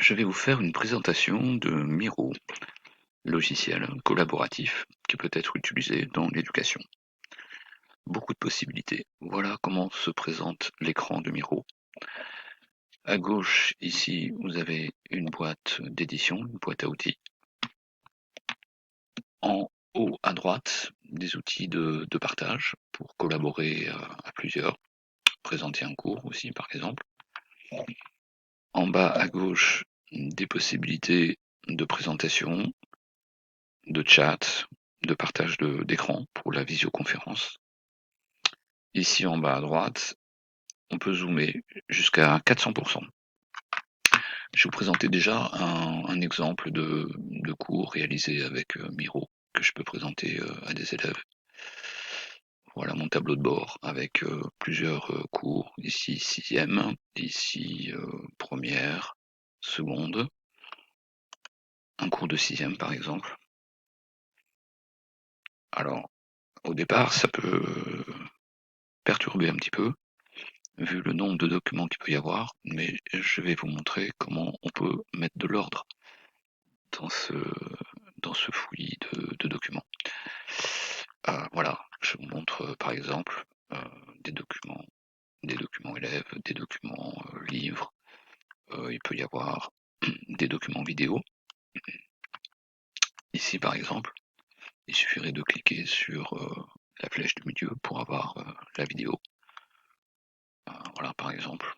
Je vais vous faire une présentation de Miro, logiciel collaboratif qui peut être utilisé dans l'éducation. Beaucoup de possibilités. Voilà comment se présente l'écran de Miro. À gauche, ici, vous avez une boîte d'édition, une boîte à outils. En haut à droite, des outils de partage pour collaborer à plusieurs, présenter un cours aussi par exemple. En bas à gauche, des possibilités de présentation, de chat, de partage d'écran pour la visioconférence. Ici en bas à droite, on peut zoomer jusqu'à 400%. Je vais vous présenter déjà un exemple de cours réalisé avec Miro que je peux présenter à des élèves. Voilà mon tableau de bord avec plusieurs cours, ici sixième, ici première, seconde, un cours de sixième par exemple. Alors au départ ça peut perturber un petit peu vu le nombre de documents qu'il peut y avoir, mais je vais vous montrer comment on peut mettre de l'ordre dans ce fouillis de documents. Voilà, je vous montre par exemple euh, des documents élèves, des documents livres, il peut y avoir des documents vidéo. Ici par exemple, il suffirait de cliquer sur la flèche du milieu pour avoir la vidéo. Voilà par exemple.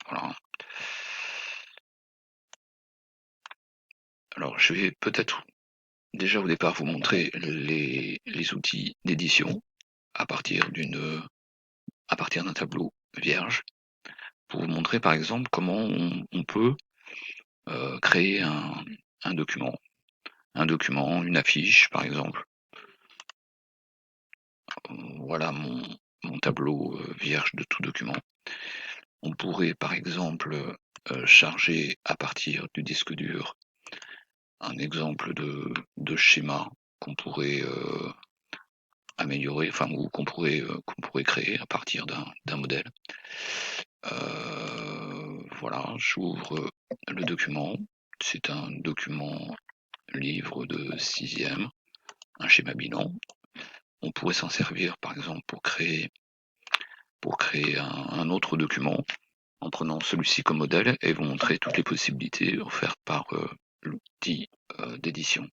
Voilà. Alors je vais peut-être déjà au départ vous montrer les outils d'édition à partir d'un tableau vierge pour vous montrer par exemple comment on peut créer un document, une affiche par exemple. Voilà mon tableau vierge de tout document. On pourrait par exemple charger à partir du disque dur un exemple de schéma qu'on pourrait améliorer, enfin ou qu'on pourrait créer à partir d'un modèle. Voilà, j'ouvre le document. C'est un document livre de sixième, un schéma bilan. On pourrait s'en servir par exemple pour créer un autre document en prenant celui-ci comme modèle et vous montrer toutes les possibilités offertes par l'outil d'édition.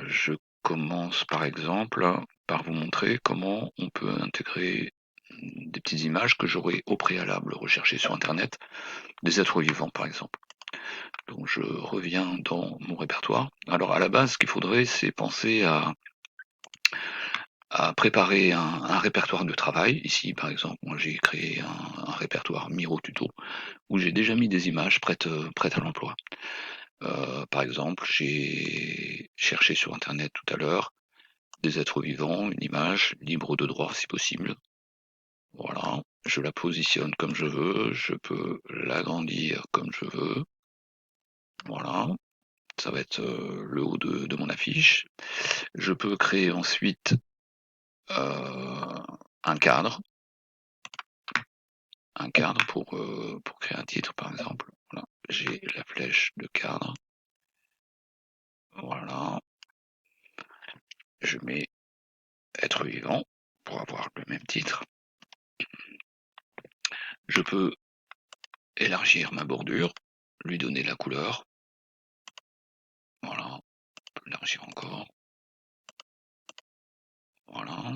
Je commence par exemple par vous montrer comment on peut intégrer des petites images que j'aurais au préalable recherchées sur internet, des êtres vivants par exemple. Donc je reviens dans mon répertoire. Alors à la base, ce qu'il faudrait, c'est penser à préparer un répertoire de travail. Ici, par exemple, moi j'ai créé un répertoire Miro Tuto où j'ai déjà mis des images prêtes à l'emploi. Par exemple, j'ai cherché sur internet tout à l'heure des êtres vivants, une image libre de droit si possible. Voilà, je la positionne comme je veux, je peux l'agrandir comme je veux. Voilà, ça va être le haut de mon affiche. Je peux créer ensuite un cadre pour créer un titre par exemple. Voilà, j'ai la flèche de cadre. Voilà, je mets être vivant pour avoir le même titre. Je peux élargir ma bordure, lui donner la couleur. Voilà, on peut élargir encore. Voilà.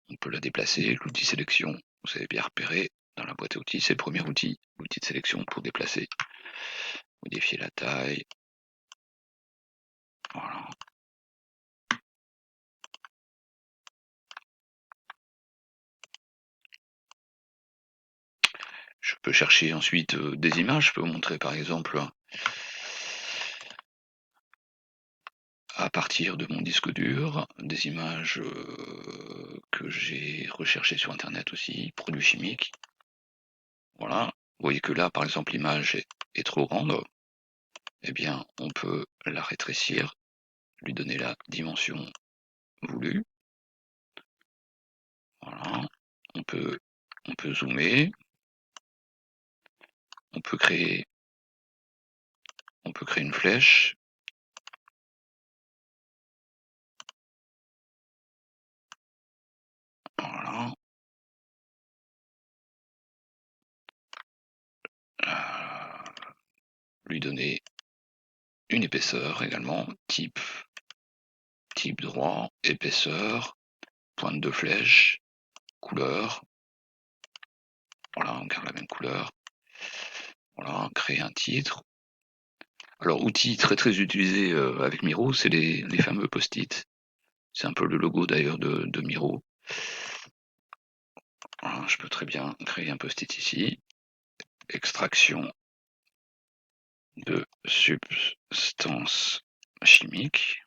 On peut la déplacer. L'outil sélection, vous avez bien repéré dans la boîte à outils, c'est le premier outil, l'outil de sélection pour déplacer. Modifier la taille. Voilà. Je peux chercher ensuite des images. Je peux vous montrer par exemple à partir de mon disque dur des images que j'ai recherchées sur internet aussi, produits chimiques. Voilà. Vous voyez que là, par exemple, l'image est trop grande. Eh bien, on peut la rétrécir, lui donner la dimension voulue. Voilà. On peut zoomer. On peut créer une flèche. Voilà. Lui donner une épaisseur également, type droit, épaisseur, pointe de flèche, couleur. Voilà, on garde la même couleur. Voilà, créer un titre. Alors, outil très très utilisé avec Miro, c'est les fameux post-it. C'est un peu le logo d'ailleurs de Miro. Voilà, je peux très bien créer un post-it ici. Extraction de substances chimiques.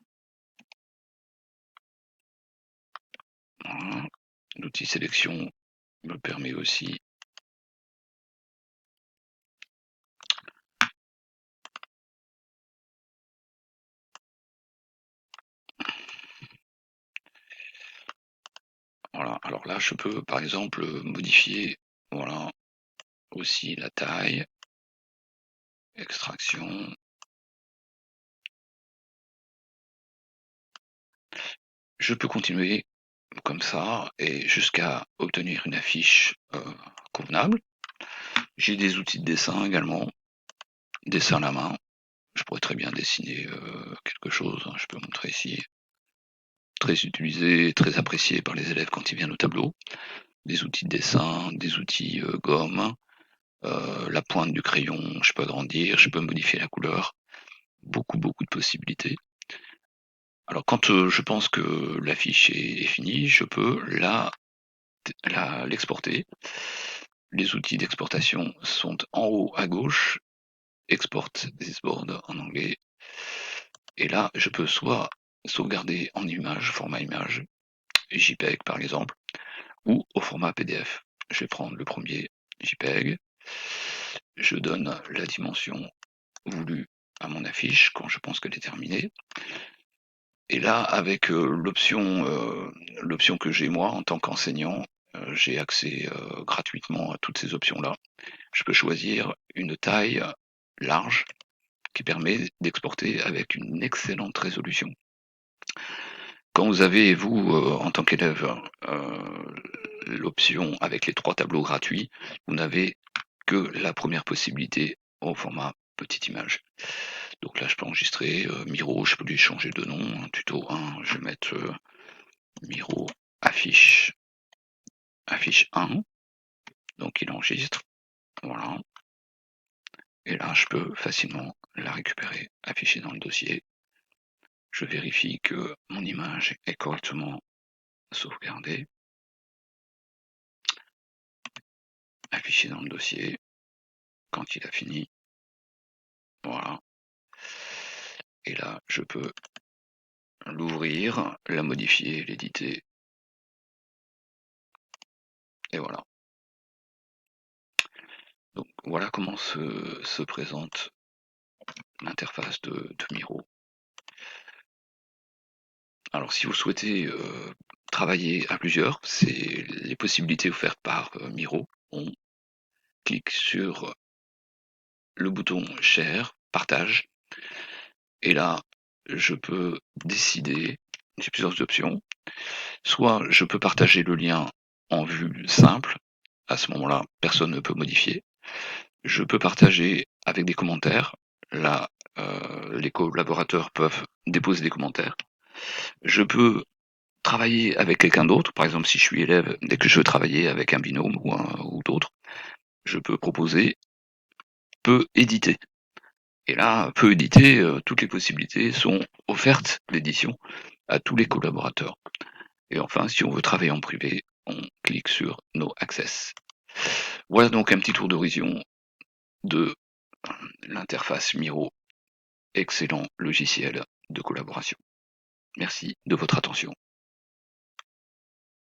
Voilà. L'outil sélection me permet aussi voilà, alors là je peux par exemple modifier voilà aussi la taille, extraction. Je peux continuer comme ça et jusqu'à obtenir une affiche convenable. J'ai des outils de dessin également, dessin à la main. Je pourrais très bien dessiner quelque chose, hein. Je peux montrer ici, très utilisé, très apprécié par les élèves quand ils viennent au tableau. Des outils de dessin, des outils gomme, la pointe du crayon, je peux agrandir, je peux modifier la couleur. Beaucoup de possibilités. Alors quand je pense que l'affiche est finie, je peux l'exporter. Les outils d'exportation sont en haut à gauche, export this board en anglais. Et là, je peux soit sauvegarder en image, format image, JPEG par exemple, ou au format PDF. Je vais prendre le premier JPEG, je donne la dimension voulue à mon affiche quand je pense qu'elle est terminée. Et là, avec l'option que j'ai moi en tant qu'enseignant, j'ai accès gratuitement à toutes ces options-là. Je peux choisir une taille large qui permet d'exporter avec une excellente résolution. Quand vous avez, vous, en tant qu'élève, l'option avec les 3 tableaux gratuits, vous n'avez que la première possibilité au format petite image. Donc là, je peux enregistrer Miro, je peux lui changer de nom, hein, tuto 1, je vais mettre Miro affiche 1, donc il enregistre, voilà. Et là, je peux facilement la récupérer, afficher dans le dossier. Je vérifie que mon image est correctement sauvegardée. Afficher dans le dossier quand il a fini. Voilà. Et là, je peux l'ouvrir, la modifier, l'éditer. Et voilà. Donc voilà comment se présente l'interface de Miro. Alors si vous souhaitez travailler à plusieurs, c'est les possibilités offertes par Miro. On clique sur le bouton Share, partage, et là je peux décider, j'ai plusieurs options, soit je peux partager le lien en vue simple, à ce moment-là personne ne peut modifier. Je peux partager avec des commentaires, là les collaborateurs peuvent déposer des commentaires. Je peux travailler avec quelqu'un d'autre, par exemple si je suis élève, dès que je veux travailler avec un binôme ou d'autres, je peux proposer peut éditer. Et là, peut éditer, toutes les possibilités sont offertes d'édition à tous les collaborateurs. Et enfin, si on veut travailler en privé, on clique sur No Access. Voilà donc un petit tour d'horizon de l'interface Miro, excellent logiciel de collaboration. Merci de votre attention.